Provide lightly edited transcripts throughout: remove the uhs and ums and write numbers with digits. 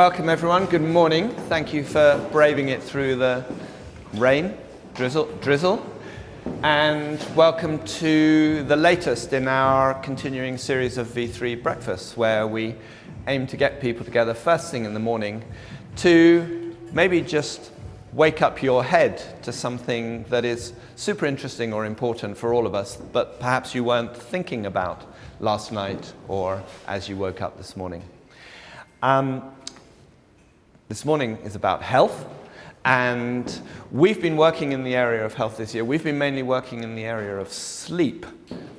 Welcome everyone, good morning. Thank you for braving it through the rain, drizzle. And welcome to the latest in our continuing series of V3 breakfasts, where we aim to get people together first thing in the morning to maybe just wake up your head to something that is super interesting or important for all of us, but perhaps you weren't thinking about last night or as you woke up this morning. This morning is about health, and we've been working in the area of health this year. We've been mainly working in the area of sleep,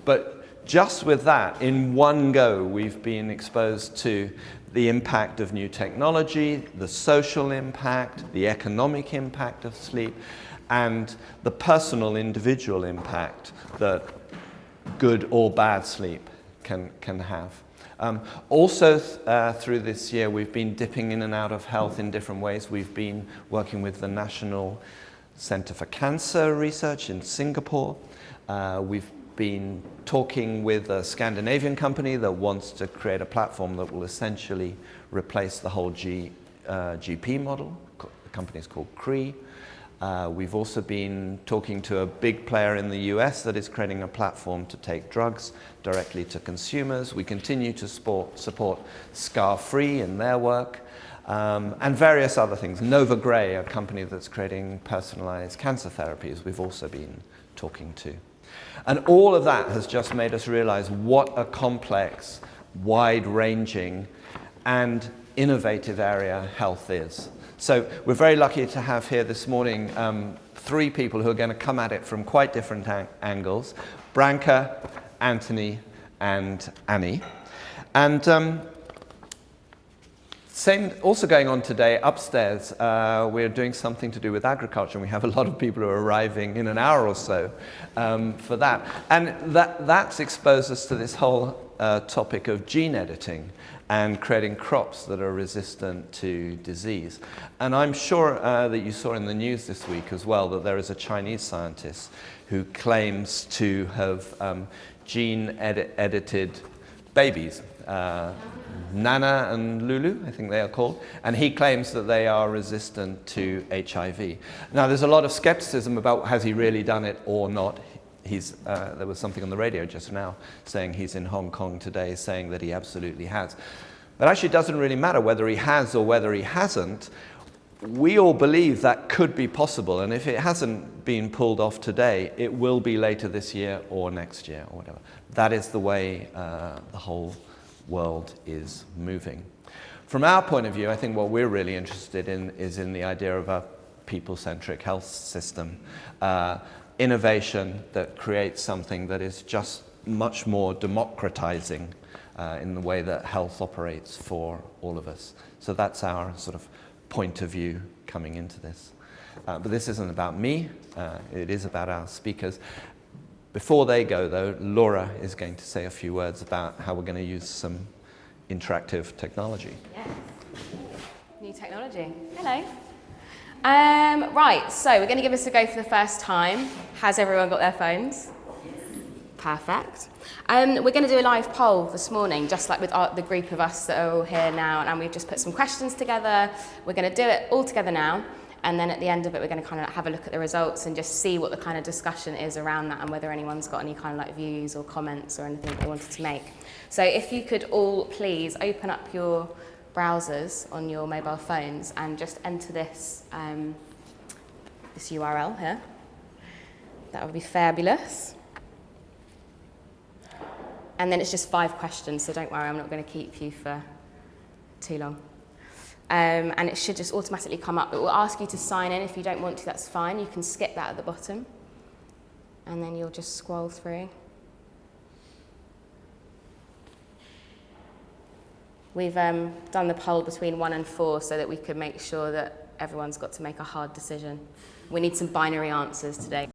but just with that, in one go, we've been exposed to the impact of new technology, the social impact, the economic impact of sleep, and the personal, individual impact that good or bad sleep can have. Also, through this year, we've been dipping in and out of health in different ways. We've been working with the National Center for Cancer Research in Singapore. We've been talking with a Scandinavian company that wants to create a platform that will essentially replace the whole GP model. The company is called Cree. We've also been talking to a big player in the US that is creating a platform to take drugs directly to consumers. We continue to support Scar-Free in their work, and various other things. Nova Gray, a company that's creating personalized cancer therapies, we've also been talking to. And all of that has just made us realize what a complex, wide-ranging, and innovative area health is. So we're very lucky to have here this morning three people who are going to come at it from quite different angles: Branka, Anthony, and Annie. And also going on today, upstairs, we're doing something to do with agriculture, and we have a lot of people who are arriving in an hour or so for that. And that's exposed us to this whole topic of gene editing and creating crops that are resistant to disease. And I'm sure that you saw in the news this week as well that there is a Chinese scientist who claims to have gene-edited babies, Nana and Lulu, I think they are called, and he claims that they are resistant to HIV. Now, there's a lot of skepticism about has he really done it or not. There was something on the radio just now saying he's in Hong Kong today saying that he absolutely has. But actually it doesn't really matter whether he has or whether he hasn't. We all believe that could be possible, and if it hasn't been pulled off today, it will be later this year or next year or whatever. That is the way the whole world is moving. From our point of view, I think what we're really interested in is in the idea of a people-centric health system. Innovation that creates something that is just much more democratizing in the way that health operates for all of us. So that's our sort of point of view coming into this. But this isn't about me, it is about our speakers. Before they go, though, Laura is going to say a few words about how we're going to use some interactive technology. Yes. New technology. Hello. Right, so we're going to give this a go for the first time. Has everyone got their phones? Perfect. We're going to do a live poll this morning, just like with the group of us that are all here now, and we've just put some questions together. We're going to do it all together now, and then at the end of it, we're going to kind of have a look at the results and just see what the kind of discussion is around that and whether anyone's got any kind of like views or comments or anything they wanted to make. So if you could all please open up your browsers on your mobile phones and just enter this this URL here. That would be fabulous. And then it's just 5 questions, so don't worry, I'm not going to keep you for too long. And it should just automatically come up. It will ask you to sign in. If you don't want to, that's fine. You can skip that at the bottom. And then you'll just scroll through. We've done the poll between 1 and 4 so that we could make sure that everyone's got to make a hard decision. We need some binary answers today.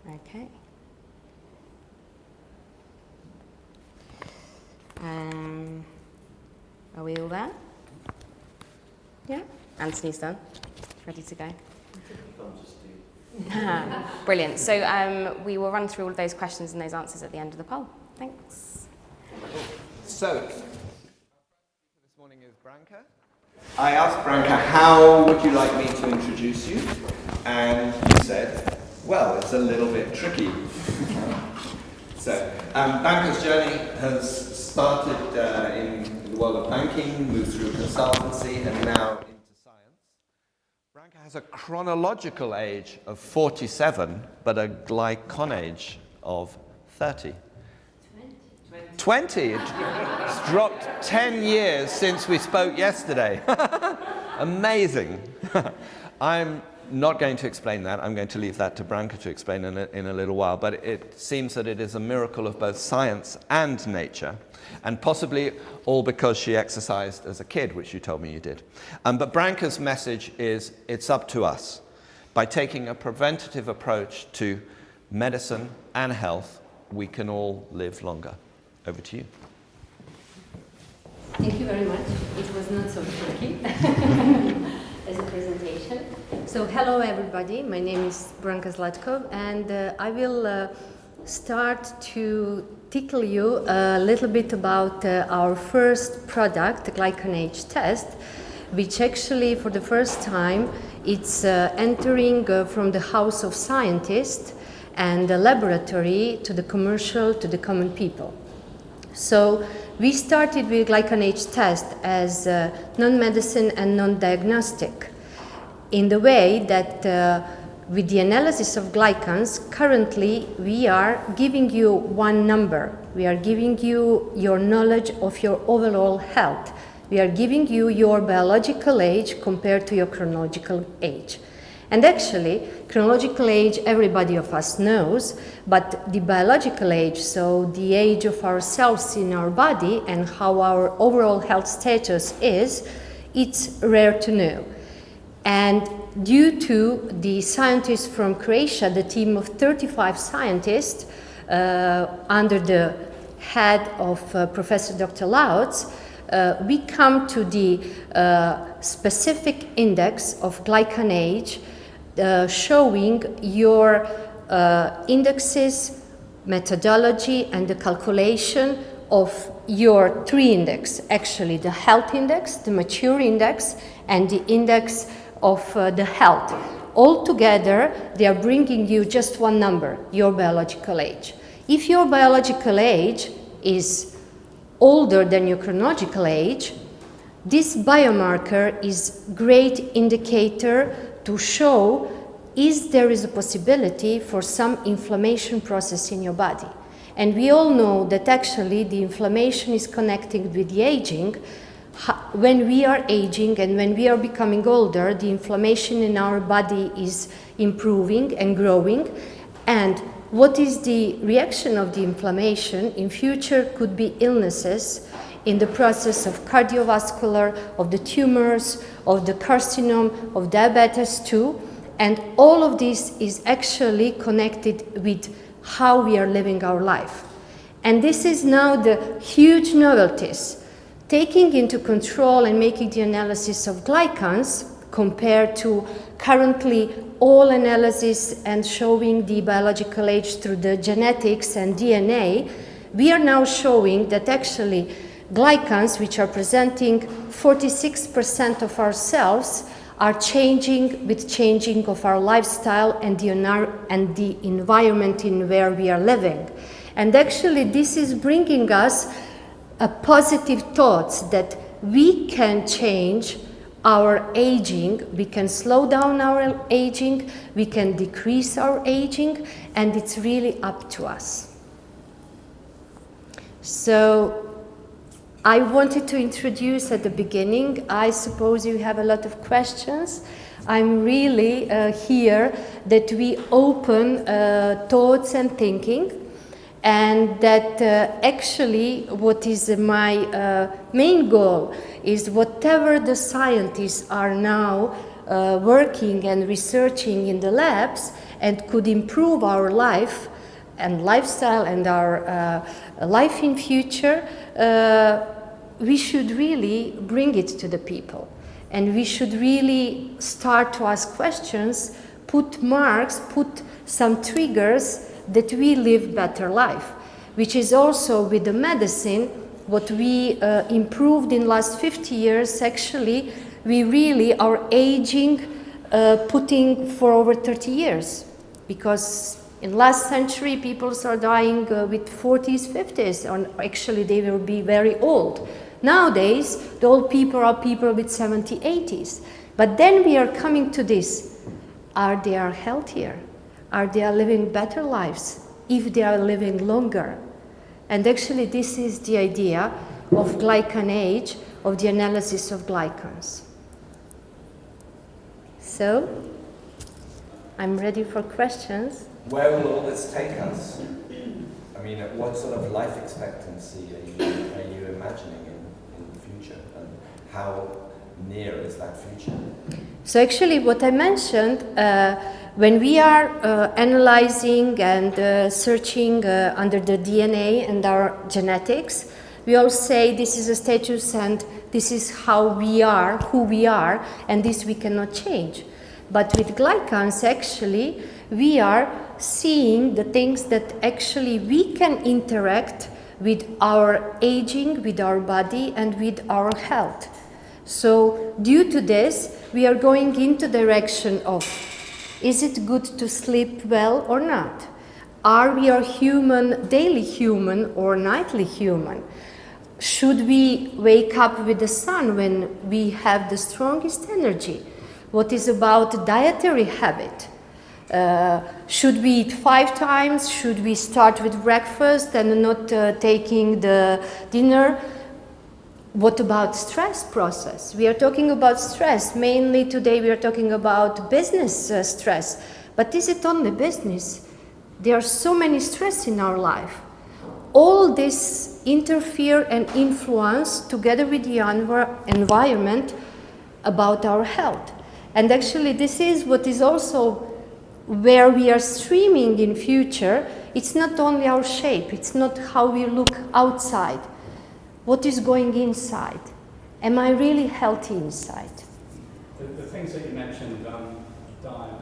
Okay. Are we all there? Yeah? Anthony's done. Ready to go? Brilliant. So we will run through all of those questions and those answers at the end of the poll. Thanks. So, this morning is Branka. I asked Branka, how would you like me to introduce you? And you said, well, it's a little bit tricky. So, Branka's journey has started in the world of banking, moved through consultancy, and now into science. Branka has a chronological age of 47, but a glycanage of 30. 20. It's dropped 10 years since we spoke yesterday. Amazing. I'm not going to explain that. I'm going to leave that to Branka to explain in a little while. But it seems that it is a miracle of both science and nature, and possibly all because she exercised as a kid, which you told me you did. But Branka's message is, it's up to us. By taking a preventative approach to medicine and health, we can all live longer. Over to you. Thank you very much. It was not so tricky as a presentation. So hello everybody, my name is Branka Zlatkov, and I will start to tickle you a little bit about our first product, the Glycan Age Test, which actually for the first time it's entering from the house of scientists and the laboratory to the commercial, to the common people. So we started with Glycan Age Test as non-medicine and non-diagnostic, in the way that with the analysis of glycans, currently we are giving you one number. We are giving you your knowledge of your overall health. We are giving you your biological age compared to your chronological age. And actually, chronological age everybody of us knows, but the biological age, so the age of our cells in our body and how our overall health status is, it's rare to know. And due to the scientists from Croatia, the team of 35 scientists under the head of Professor Dr. Lauts, we come to the specific index of Glycan age, showing your indexes, methodology, and the calculation of your three index, actually the health index, the mature index, and the index of the health. All together, they are bringing you just one number, your biological age. If your biological age is older than your chronological age, this biomarker is great indicator to show if there is a possibility for some inflammation process in your body. And we all know that actually the inflammation is connected with the aging. When we are aging and when we are becoming older, the inflammation in our body is improving and growing. And what is the reaction of the inflammation in future could be illnesses in the process of cardiovascular, of the tumors, of the carcinoma, of diabetes too. And all of this is actually connected with how we are living our life. And this is now the huge novelties, taking into control and making the analysis of glycans compared to currently all analysis and showing the biological age through the genetics and DNA. We are now showing that actually glycans, which are presenting 46% of our cells, are changing with changing of our lifestyle and the environment in where we are living. And actually this is bringing us a positive thoughts that we can change our aging, we can slow down our aging, we can decrease our aging, and it's really up to us. So I wanted to introduce at the beginning, I suppose you have a lot of questions. I'm really here that we open thoughts and thinking, and that actually what is my main goal is whatever the scientists are now working and researching in the labs and could improve our life and lifestyle and our life in future, we should really bring it to the people. And we should really start to ask questions, put marks, put some triggers that we live better life, which is also with the medicine. what we improved in last 50 years, actually, we really are aging, putting for over 30 years. Because in last century, people are dying with 40s, 50s, or actually they will be very old. Nowadays, the old people are people with 70, 80s. But then we are coming to this. Are they healthier? Are they living better lives if they are living longer? And actually, this is the idea of Glycanage, of the analysis of glycans. So, I'm ready for questions. Where will all this take us? I mean, what sort of life expectancy are you imagining in the future? And how near is that future? So actually what I mentioned, when we are analyzing and searching under the DNA and our genetics, we all say this is a status and this is how we are, who we are, and this we cannot change. But with glycans, actually, we are seeing the things that actually we can interact with our aging, with our body, and with our health. So due to this, we are going into the direction of, is it good to sleep well or not? Are we a human, daily human or nightly human? Should we wake up with the sun when we have the strongest energy? What is about dietary habit? Should we eat 5 times? Should we start with breakfast and not taking the dinner? What about stress process? We are talking about stress. Mainly today we are talking about business stress. But is it only business? There are so many stress in our life. All this interfere and influence together with the environment about our health. And actually this is what is also where we are streaming in future. It's not only our shape, it's not how we look outside. What is going inside? Am I really healthy inside? The things that you mentioned, diet,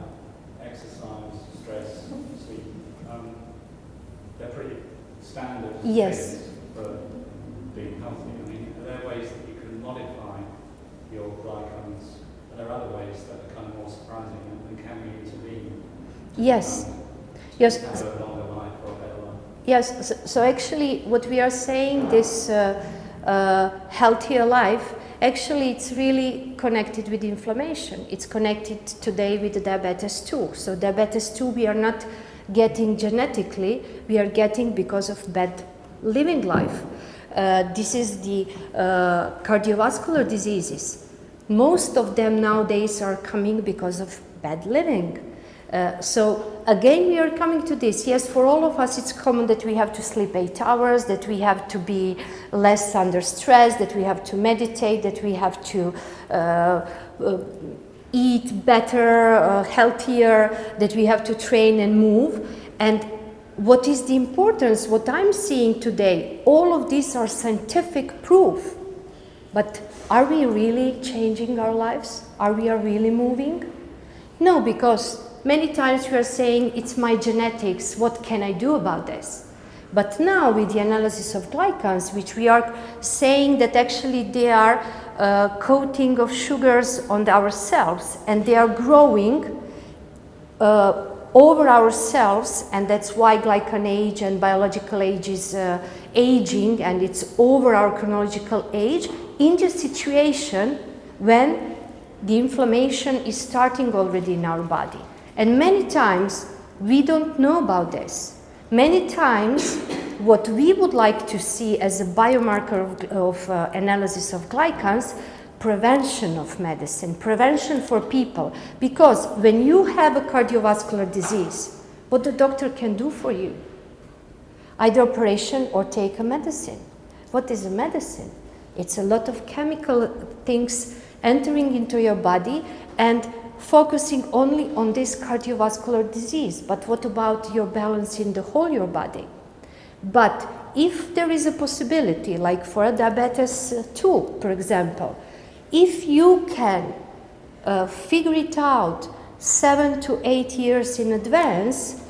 exercise, stress, sleep, they're pretty standard Yes. things for being healthy. I mean, are there ways that you can modify your glycans? Are there other ways that are kind of more surprising, and can we intervene? Yes. Yes. Have a longer life or a better life? Yes. So actually, what we are saying, this healthier life, actually, it's really connected with inflammation. It's connected today with the diabetes 2. So diabetes 2, we are not getting genetically, we are getting because of bad living life. This is the cardiovascular diseases. Most of them nowadays are coming because of bad living. So again, we are coming to this. Yes, for all of us, it's common that we have to sleep 8 hours, that we have to be less under stress, that we have to meditate, that we have to eat better, healthier, that we have to train and move. And what is the importance, what I'm seeing today, all of these are scientific proof. But are we really changing our lives? Are we really moving? No, because many times we are saying, it's my genetics, what can I do about this? But now with the analysis of glycans, which we are saying that actually they are coating of sugars on our cells, and they are growing over our cells, and that's why glycanage and biological age is aging, and it's over our chronological age, in the situation when the inflammation is starting already in our body. And many times we don't know about this. Many times what we would like to see as a biomarker of analysis of glycans, prevention of medicine, prevention for people. Because when you have a cardiovascular disease, what the doctor can do for you? Either operation or take a medicine. What is a medicine? It's a lot of chemical things entering into your body and focusing only on this cardiovascular disease. But what about your balance in the whole your body? But if there is a possibility, like for a diabetes 2, for example, if you can figure it out 7 to 8 years in advance,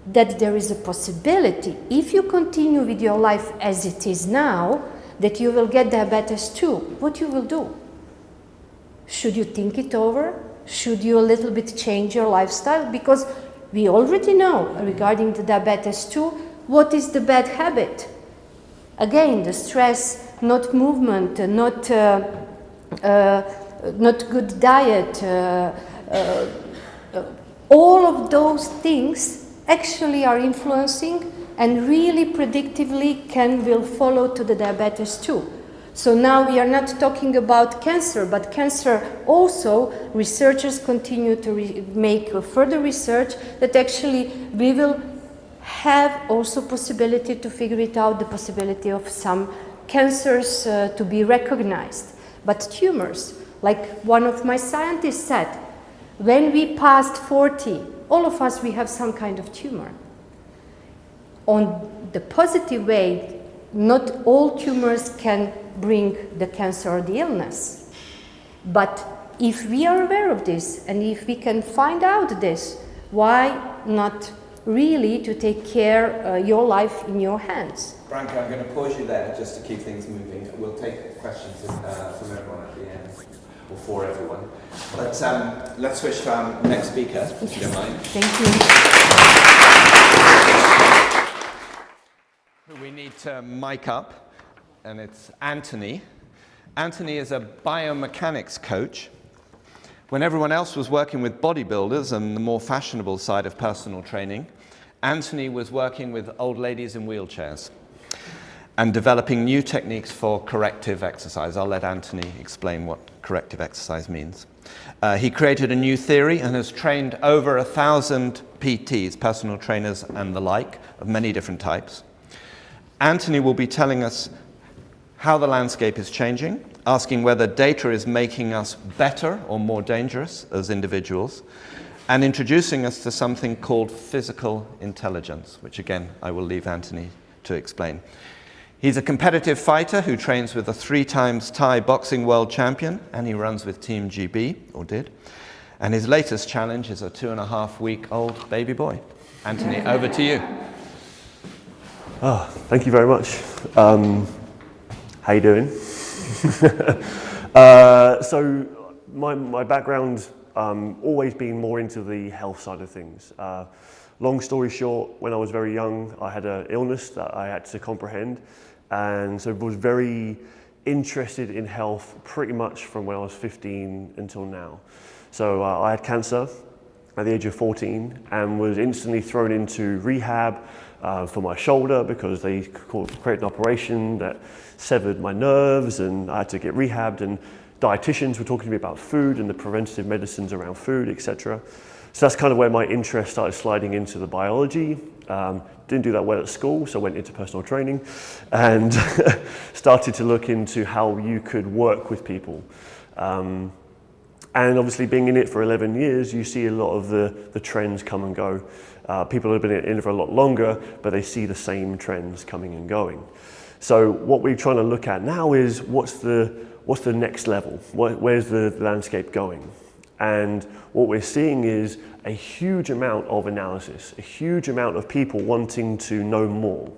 that there is a possibility, if you continue with your life as it is now, that you will get diabetes too, what you will do? Should you think it over? Should you a little bit change your lifestyle? Because we already know regarding the diabetes 2, what is the bad habit? Again, the stress, not movement, not good diet, all of those things actually are influencing and really predictively will follow to the diabetes 2. So now we are not talking about cancer, but cancer also, researchers continue to make further research that actually we will have also possibility to figure it out, the possibility of some cancers to be recognized. But tumors, like one of my scientists said, when we passed 40, all of us, we have some kind of tumor. On the positive way, not all tumors can bring the cancer or the illness. But if we are aware of this and if we can find out this, why not really to take care your life in your hands? Branka, I'm going to pause you there just to keep things moving. We'll take questions from everyone at the end, or for everyone. Let's switch to our next speaker, if you don't mind. Thank you. We need to mic up, and it's Anthony. Anthony is a biomechanics coach. When everyone else was working with bodybuilders and the more fashionable side of personal training, Anthony was working with old ladies in wheelchairs and developing new techniques for corrective exercise. I'll let Anthony explain what corrective exercise means. He created a new theory and has trained over 1,000 PTs, personal trainers and the like, of many different types. Anthony will be telling us how the landscape is changing, asking whether data is making us better or more dangerous as individuals, and introducing us to something called physical intelligence, which again, I will leave Anthony to explain. He's a competitive fighter who trains with a 3-time Thai boxing world champion, and he runs with Team GB, or did. And his latest challenge is a 2.5-week-old baby boy. Anthony, over to you. Oh, thank you very much. How you doing? So my background, always been more into the health side of things. Long story short, when I was very young, I had an illness that I had to comprehend, and so was very interested in health pretty much from when I was 15 until now. So I had cancer at the age of 14 and was instantly thrown into rehab for my shoulder because they created an operation that severed my nerves, and I had to get rehabbed, and dietitians were talking to me about food and the preventative medicines around food, etc. So that's kind of where my interest started sliding into the biology. Didn't do that well at school, so I went into personal training and started to look into how you could work with people. And obviously being in it for 11 years, you see a lot of the trends come and go. People have been in it for a lot longer, but they see the same trends coming and going. So what we're trying to look at now is what's the next level? Where's the landscape going? And what we're seeing is a huge amount of analysis, a huge amount of people wanting to know more,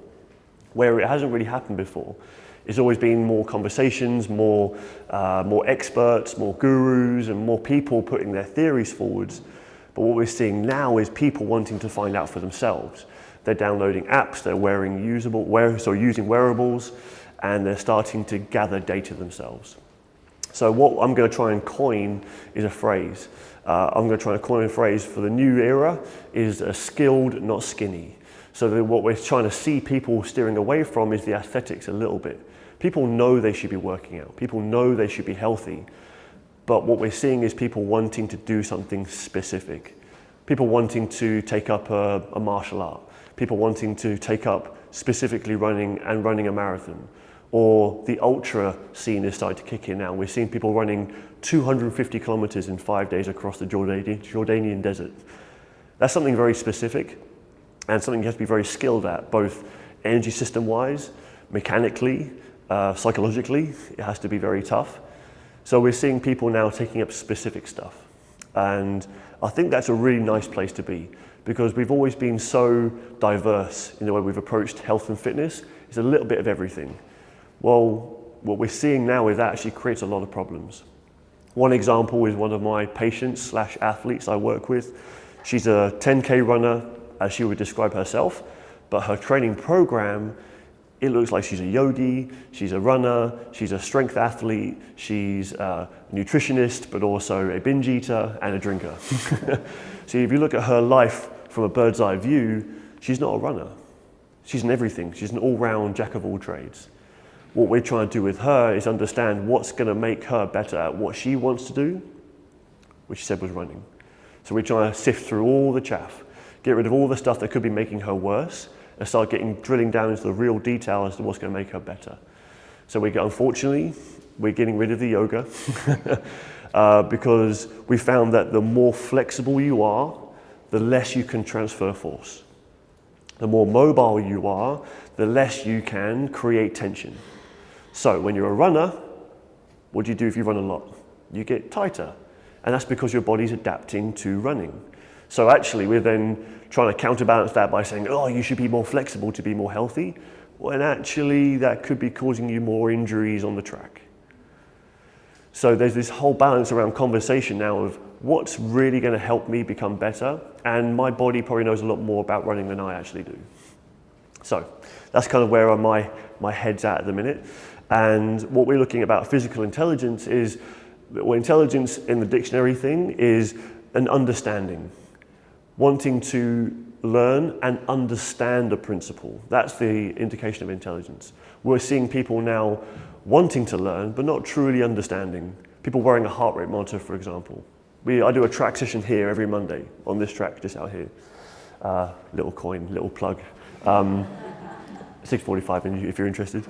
where it hasn't really happened before. It's always been more conversations, more experts, more gurus, and more people putting their theories forwards. But what we're seeing now is people wanting to find out for themselves. They're downloading apps, they're using wearables, and they're starting to gather data themselves. So what I'm going to try and coin is a phrase. I'm going to try and coin a phrase for the new era is skilled, not skinny. So what we're trying to see people steering away from is the aesthetics a little bit. People know they should be working out. People know they should be healthy. But what we're seeing is people wanting to do something specific. People wanting to take up a martial art. People wanting to take up specifically running a marathon. Or the ultra scene is starting to kick in now. We're seeing people running 250 kilometers in 5 days across the Jordanian desert. That's something very specific and something you have to be very skilled at, both energy system-wise, mechanically, psychologically. It has to be very tough. So we're seeing people now taking up specific stuff. And I think that's a really nice place to be, because we've always been so diverse in the way we've approached health and fitness. It's a little bit of everything. Well, what we're seeing now is that actually creates a lot of problems. One example is one of my patients / athletes I work with. She's a 10K runner, as she would describe herself, but her training program, it looks like she's a yogi, she's a runner, she's a strength athlete, she's a nutritionist, but also a binge eater and a drinker. So if you look at her life from a bird's eye view, she's not a runner. She's an everything. She's an all-round jack of all trades. What we're trying to do with her is understand what's going to make her better at what she wants to do, which she said was running. So we're trying to sift through all the chaff, get rid of all the stuff that could be making her worse, and start drilling down into the real detail as to what's going to make her better. So unfortunately, we're getting rid of the yoga because we found that the more flexible you are, the less you can transfer force. The more mobile you are, the less you can create tension. So when you're a runner, what do you do if you run a lot? You get tighter. And that's because your body's adapting to running. So actually, we're then trying to counterbalance that by saying, oh, you should be more flexible to be more healthy, when actually that could be causing you more injuries on the track. So there's this whole balance around conversation now of what's really going to help me become better, and my body probably knows a lot more about running than I actually do. So that's kind of where my head's at the minute. And what we're looking about physical intelligence is, well, intelligence in the dictionary thing is an understanding, wanting to learn and understand a principle. That's the indication of intelligence. We're seeing people now wanting to learn, but not truly understanding. People wearing a heart rate monitor, for example. I do a track session here every Monday on this track just out here. Little coin, little plug. 6:45 if you're interested.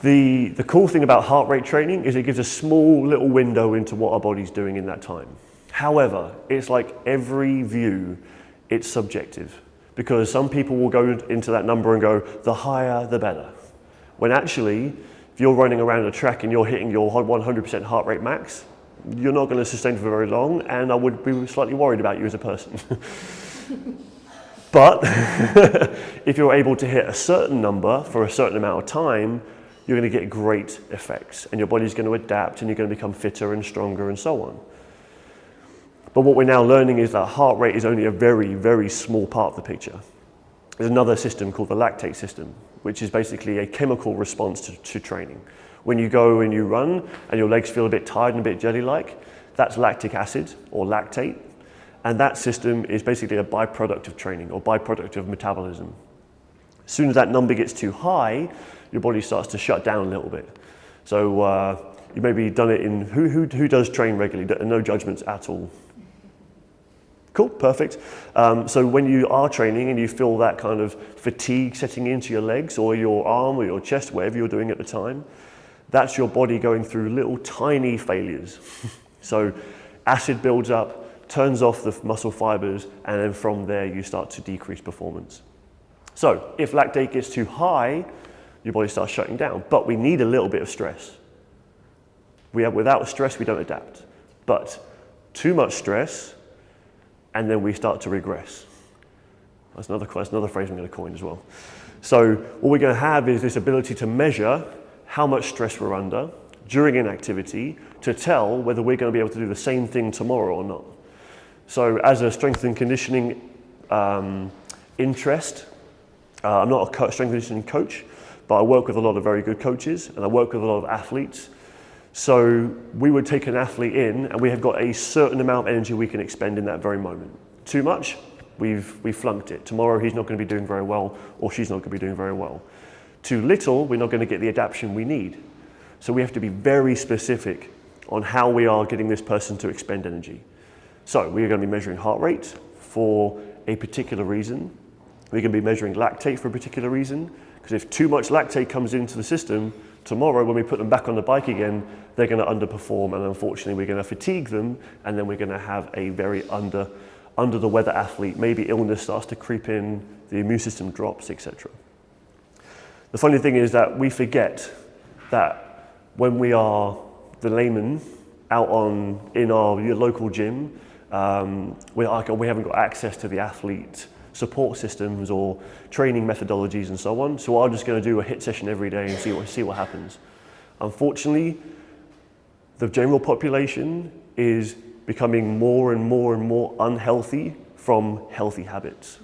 The cool thing about heart rate training is it gives a small little window into what our body's doing in that time. However, it's like every view, it's subjective, because some people will go into that number and go, the higher, the better. When actually, if you're running around a track and you're hitting your 100% heart rate max, you're not going to sustain for very long, and I would be slightly worried about you as a person. But if you're able to hit a certain number for a certain amount of time, you're going to get great effects, and your body's going to adapt, and you're going to become fitter and stronger and so on. But what we're now learning is that heart rate is only a very, very small part of the picture. There's another system called the Lactate System, which is basically a chemical response to training. When you go and you run and your legs feel a bit tired and a bit jelly-like, that's lactic acid or lactate. And that system is basically a byproduct of training or byproduct of metabolism. As soon as that number gets too high, your body starts to shut down a little bit. So you maybe done it in, who does train regularly? No judgments at all. Cool, perfect. So when you are training and you feel that kind of fatigue setting into your legs or your arm or your chest, whatever you're doing at the time, that's your body going through little tiny failures. So acid builds up, turns off the muscle fibers, and then from there you start to decrease performance. So if lactate gets too high, your body starts shutting down. But we need a little bit of stress. Without stress, we don't adapt. But too much stress, and then we start to regress. That's another phrase I'm going to coin as well. So what we're going to have is this ability to measure how much stress we're under during an activity to tell whether we're going to be able to do the same thing tomorrow or not. So as a strength and conditioning interest, I'm not a strength and conditioning coach, but I work with a lot of very good coaches and I work with a lot of athletes. So we would take an athlete in and we have got a certain amount of energy we can expend in that very moment. Too much, we've flunked it. Tomorrow he's not going to be doing very well or she's not going to be doing very well. Too little, we're not going to get the adaptation we need. So we have to be very specific on how we are getting this person to expend energy. So we are going to be measuring heart rate for a particular reason. We're going to be measuring lactate for a particular reason, because if too much lactate comes into the system, tomorrow when we put them back on the bike again, they're going to underperform, and unfortunately we're going to fatigue them, and then we're going to have a very under the weather athlete. Maybe illness starts to creep in, the immune system drops, etc. The funny thing is that we forget that when we are the layman out in our local gym, we haven't got access to the athlete support systems or training methodologies and so on. So I'm just going to do a HIIT session every day and see what happens. Unfortunately, the general population is becoming more and more and more unhealthy from healthy habits.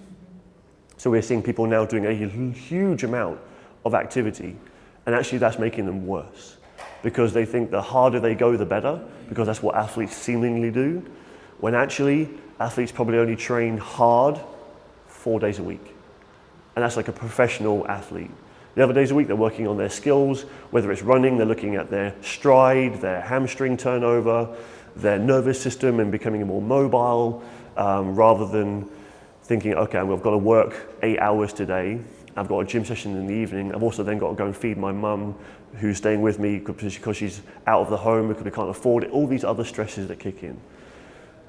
So we're seeing people now doing a huge amount of activity, and actually that's making them worse because they think the harder they go, the better, because that's what athletes seemingly do, when actually athletes probably only train hard 4 days a week. And that's like a professional athlete. The other days a week, they're working on their skills, whether it's running, they're looking at their stride, their hamstring turnover, their nervous system and becoming more mobile, rather than thinking, okay, I've got to work 8 hours today, I've got a gym session in the evening, I've also then got to go and feed my mum who's staying with me because she's out of the home because we can't afford it, all these other stresses that kick in.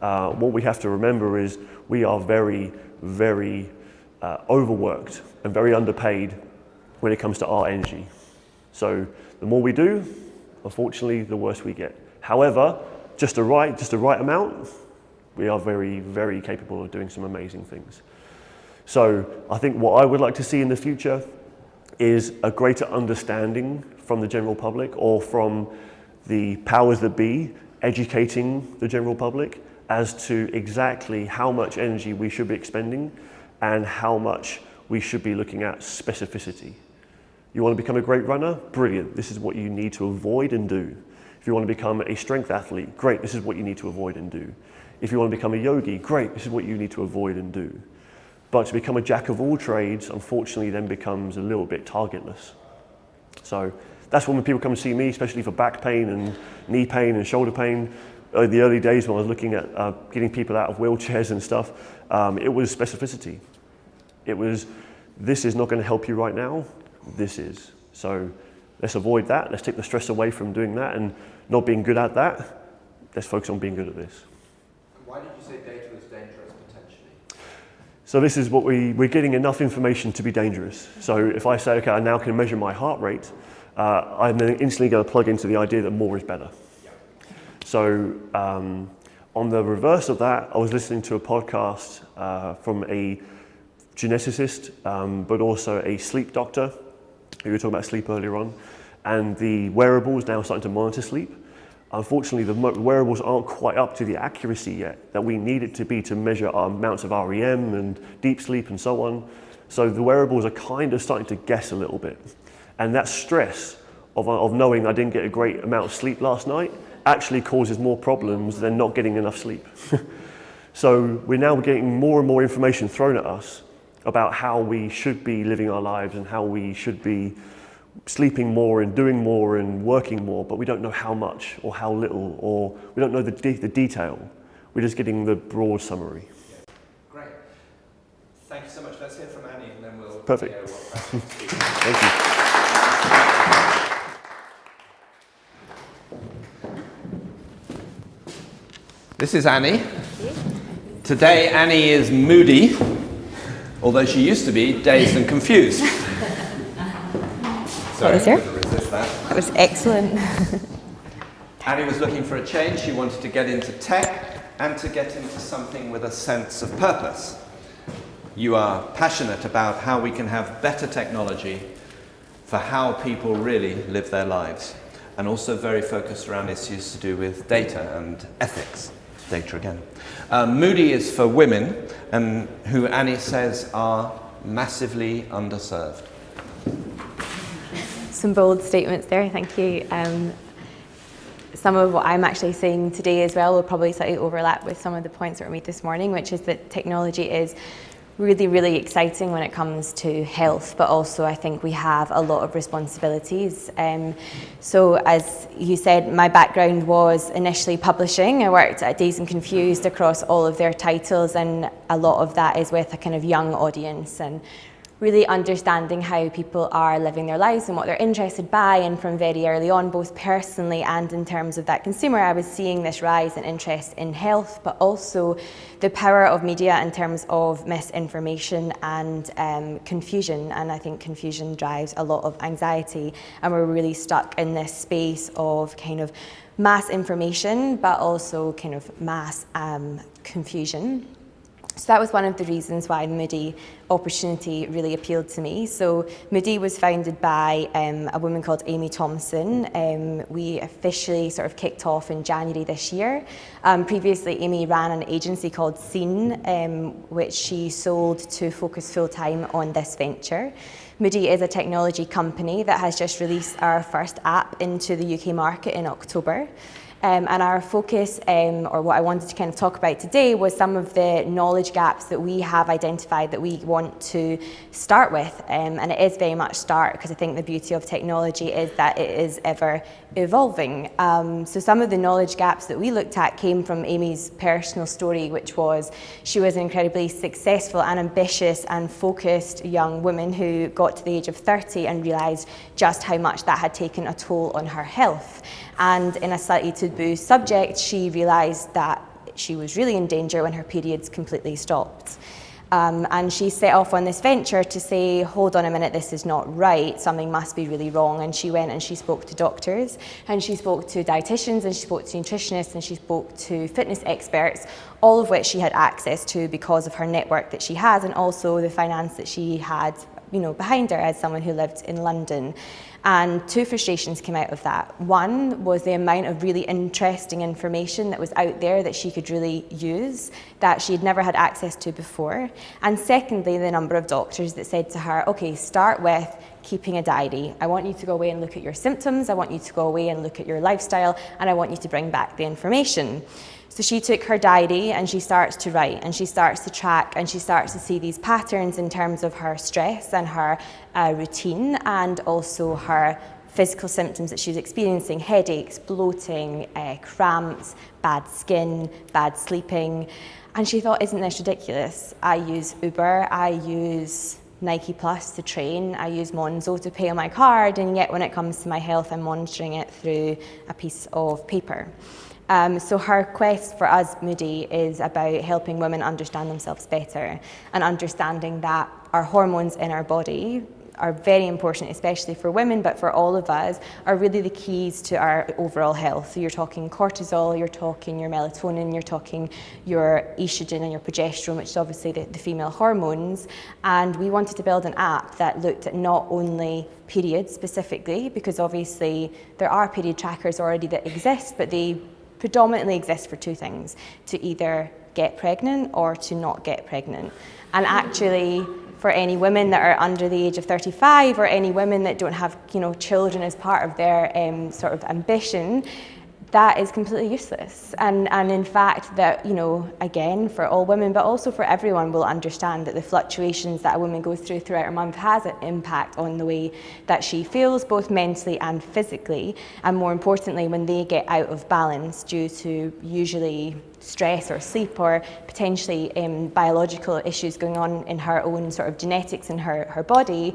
What we have to remember is we are very, very overworked and very underpaid when it comes to our energy. So the more we do, unfortunately, the worse we get. However, just the right amount, we are very, very capable of doing some amazing things. So I think what I would like to see in the future is a greater understanding from the general public or from the powers that be, educating the general public as to exactly how much energy we should be expending and how much we should be looking at specificity. You want to become a great runner? Brilliant. This is what you need to avoid and do. If you want to become a strength athlete, great. This is what you need to avoid and do. If you want to become a yogi, great. This is what you need to avoid and do. But to become a jack of all trades, unfortunately, then becomes a little bit targetless. So that's when people come to see me, especially for back pain and knee pain and shoulder pain. In the early days when I was looking at getting people out of wheelchairs and stuff, it was specificity. It was, this is not going to help you right now, this is. So let's avoid that, let's take the stress away from doing that and not being good at that, let's focus on being good at this. Why did you say data was dangerous potentially? So this is what we're getting enough information to be dangerous. So if I say, okay, I now can measure my heart rate, I'm then instantly going to plug into the idea that more is better. So on the reverse of that, I was listening to a podcast from a geneticist, but also a sleep doctor, who were talking about sleep earlier on, and the wearables now starting to monitor sleep. Unfortunately, the wearables aren't quite up to the accuracy yet that we need it to be to measure our amounts of REM and deep sleep and so on. So the wearables are kind of starting to guess a little bit. And that stress of knowing I didn't get a great amount of sleep last night actually causes more problems than not getting enough sleep. So we're now getting more and more information thrown at us about how we should be living our lives and how we should be sleeping more and doing more and working more, but we don't know how much or how little, or we don't know the detail. We're just getting the broad summary. Great. Thank you so much. Let's hear from Annie and then we'll... Perfect. Thank you. This is Annie. Today Annie is moody, although she used to be dazed and confused. Sorry, I couldn't resist that. That was excellent. Annie was looking for a change. She wanted to get into tech and to get into something with a sense of purpose. You are passionate about how we can have better technology for how people really live their lives, and also very focused around issues to do with data and ethics. Data again. Moody is for women, and who Annie says are massively underserved. Some bold statements there, thank you. Some of what I'm actually saying today as well will probably slightly overlap with some of the points that were made this morning, which is that technology is really, really exciting when it comes to health, but also I think we have a lot of responsibilities. So as you said, my background was initially publishing. I worked at Dazed and Confused across all of their titles, and a lot of that is with a kind of young audience and really understanding how people are living their lives and what they're interested by. And from very early on, both personally and in terms of that consumer, I was seeing this rise in interest in health, but also the power of media in terms of misinformation and confusion. And I think confusion drives a lot of anxiety, and we're really stuck in this space of kind of mass information, but also kind of mass confusion. So that was one of the reasons why the Moody opportunity really appealed to me. So Moody was founded by a woman called Amy Thompson. We officially sort of kicked off in January this year. Previously, Amy ran an agency called Scene, which she sold to focus full-time on this venture. Moody is a technology company that has just released our first app into the UK market in October. And our focus, or what I wanted to kind of talk about today, was some of the knowledge gaps that we have identified that we want to start with. And it is very much start, because I think the beauty of technology is that it is ever evolving. So some of the knowledge gaps that we looked at came from Amy's personal story, which was she was an incredibly successful and ambitious and focused young woman who got to the age of 30 and realised just how much that had taken a toll on her health. And in a slightly taboo subject, she realised that she was really in danger when her periods completely stopped. And she set off on this venture to say, hold on a minute, this is not right, something must be really wrong. And she went and she spoke to doctors, and she spoke to dietitians, and she spoke to nutritionists, and she spoke to fitness experts, all of which she had access to because of her network that she has, and also the finance that she had, behind her as someone who lived in London. And two frustrations came out of that. One was the amount of really interesting information that was out there that she could really use, that she had never had access to before. And secondly, the number of doctors that said to her, okay, start with keeping a diary. I want you to go away and look at your symptoms. I want you to go away and look at your lifestyle, and I want you to bring back the information. So she took her diary and she starts to write, and she starts to track, and she starts to see these patterns in terms of her stress and her routine, and also her physical symptoms that she was experiencing: headaches, bloating, cramps, bad skin, bad sleeping. And she thought, isn't this ridiculous? I use Uber, I use Nike Plus to train, I use Monzo to pay on my card, and yet when it comes to my health, I'm monitoring it through a piece of paper. So her quest for us, Moody, is about helping women understand themselves better, and understanding that our hormones in our body are very important, especially for women, but for all of us, are really the keys to our overall health. So you're talking cortisol, you're talking your melatonin, you're talking your estrogen and your progesterone, which is obviously the female hormones. And we wanted to build an app that looked at not only periods specifically, because obviously there are period trackers already that exist, but they predominantly exist for two things: to either get pregnant or to not get pregnant. And actually, for any women that are under the age of 35, or any women that don't have, children as part of their sort of ambition, that is completely useless. And in fact, that, again, for all women, but also for everyone, will understand that the fluctuations that a woman goes through throughout her month has an impact on the way that she feels, both mentally and physically. And more importantly, when they get out of balance due to usually stress or sleep, or potentially biological issues going on in her own sort of genetics in her body,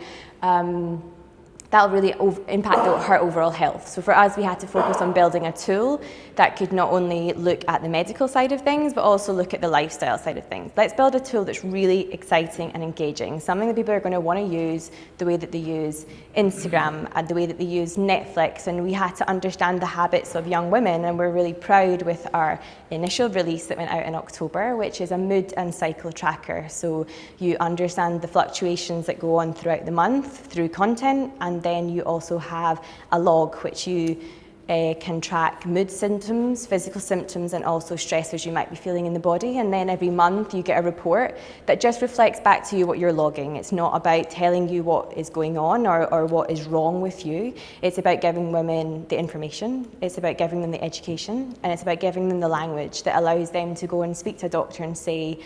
that'll really impact her overall health. So for us, we had to focus on building a tool that could not only look at the medical side of things, but also look at the lifestyle side of things. Let's build a tool that's really exciting and engaging, something that people are going to want to use the way that they use Instagram and the way that they use Netflix. And we had to understand the habits of young women, and we're really proud with our initial release that went out in October, which is a mood and cycle tracker. So you understand the fluctuations that go on throughout the month through content, and then you also have a log which you can track mood symptoms, physical symptoms, and also stressors you might be feeling in the body. And then every month you get a report that just reflects back to you what you're logging. It's not about telling you what is going on or what is wrong with you. It's about giving women the information, it's about giving them the education, and it's about giving them the language that allows them to go and speak to a doctor and say,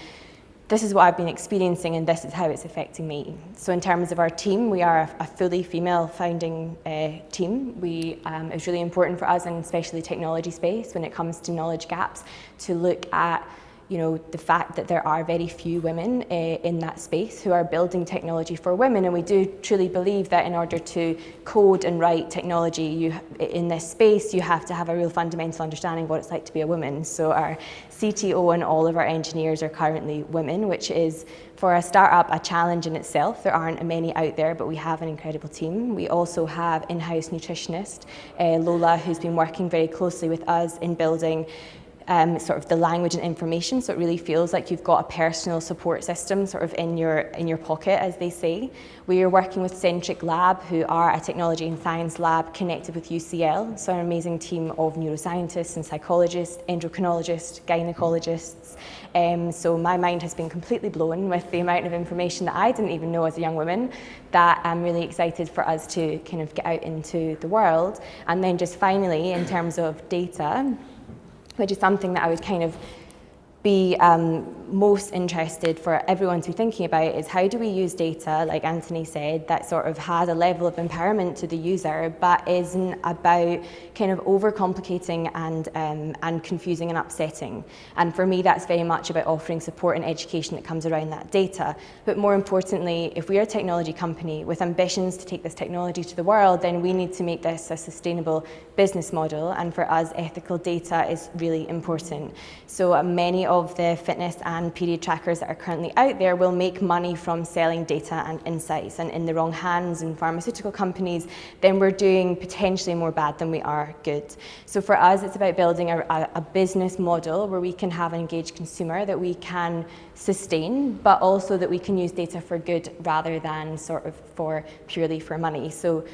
this is what I've been experiencing and this is how it's affecting me. So in terms of our team, we are a fully female founding team. It was really important for us, and especially the technology space, when it comes to knowledge gaps, to look at the fact that there are very few women in that space who are building technology for women. And we do truly believe that in order to code and write technology in this space, you have to have a real fundamental understanding of what it's like to be a woman. So our CTO and all of our engineers are currently women, which is, for a startup, a challenge in itself. There aren't many out there, but we have an incredible team. We also have in-house nutritionist Lola, who's been working very closely with us in building sort of the language and information, so it really feels like you've got a personal support system sort of in your pocket, as they say. We are working with Centric Lab, who are a technology and science lab connected with UCL, so an amazing team of neuroscientists and psychologists, endocrinologists, gynecologists. So my mind has been completely blown with the amount of information that I didn't even know as a young woman, that I'm really excited for us to kind of get out into the world. And then just finally, in terms of data, which is something that I would kind of be most interested for everyone to be thinking about, is how do we use data, like Anthony said, that sort of has a level of empowerment to the user, but isn't about kind of overcomplicating and confusing and upsetting. And for me, that's very much about offering support and education that comes around that data. But more importantly, if we are a technology company with ambitions to take this technology to the world, then we need to make this a sustainable business model. And for us, ethical data is really important. So many of the fitness and period trackers that are currently out there will make money from selling data and insights, and in the wrong hands in pharmaceutical companies, then we're doing potentially more bad than we are good. So for us, it's about building a business model where we can have an engaged consumer that we can sustain, but also that we can use data for good rather than sort of purely for money. So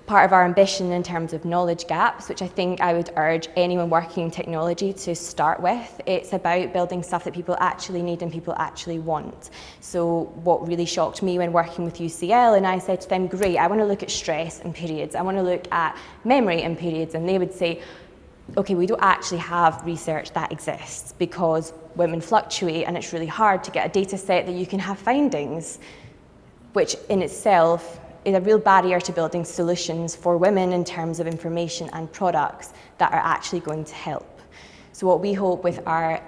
part of our ambition in terms of knowledge gaps, which I think I would urge anyone working in technology to start with, it's about building stuff that people actually need and people actually want. So what really shocked me when working with UCL, and I said to them, great, I want to look at stress and periods, I want to look at memory and periods, and they would say, okay, we don't actually have research that exists because women fluctuate and it's really hard to get a data set that you can have findings, which in itself is a real barrier to building solutions for women in terms of information and products that are actually going to help. So what we hope with our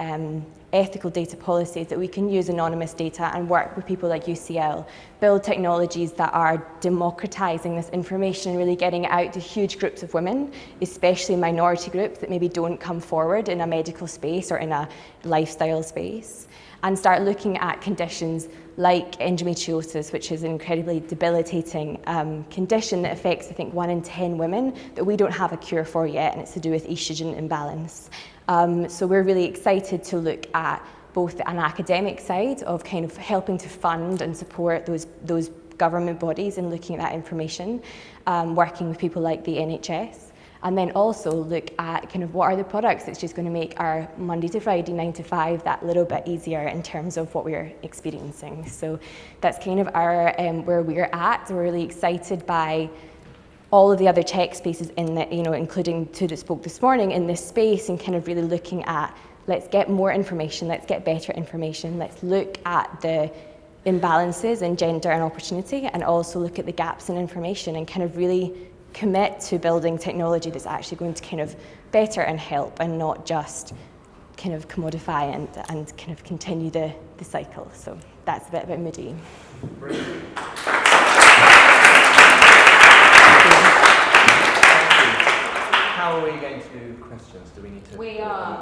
ethical data policy is that we can use anonymous data and work with people like UCL, build technologies that are democratizing this information and really getting it out to huge groups of women, especially minority groups that maybe don't come forward in a medical space or in a lifestyle space, and start looking at conditions like endometriosis, which is an incredibly debilitating condition that affects, I think, 1 in 10 women that we don't have a cure for yet, and it's to do with estrogen imbalance. So we're really excited to look at both an academic side of kind of helping to fund and support those government bodies in looking at that information, working with people like the NHS, and then also look at kind of what are the products that's just going to make our Monday to Friday 9 to 5 that little bit easier in terms of what we're experiencing. So that's kind of our where we're at. We're really excited by all of the other tech spaces in the, including two that spoke this morning in this space, and kind of really looking at, let's get more information, let's get better information, let's look at the imbalances in gender and opportunity, and also look at the gaps in information, and kind of really commit to building technology that's actually going to kind of better and help, and not just kind of commodify and kind of continue the cycle. So that's a bit about Moody. How are we going to do questions? Do we need to? We are.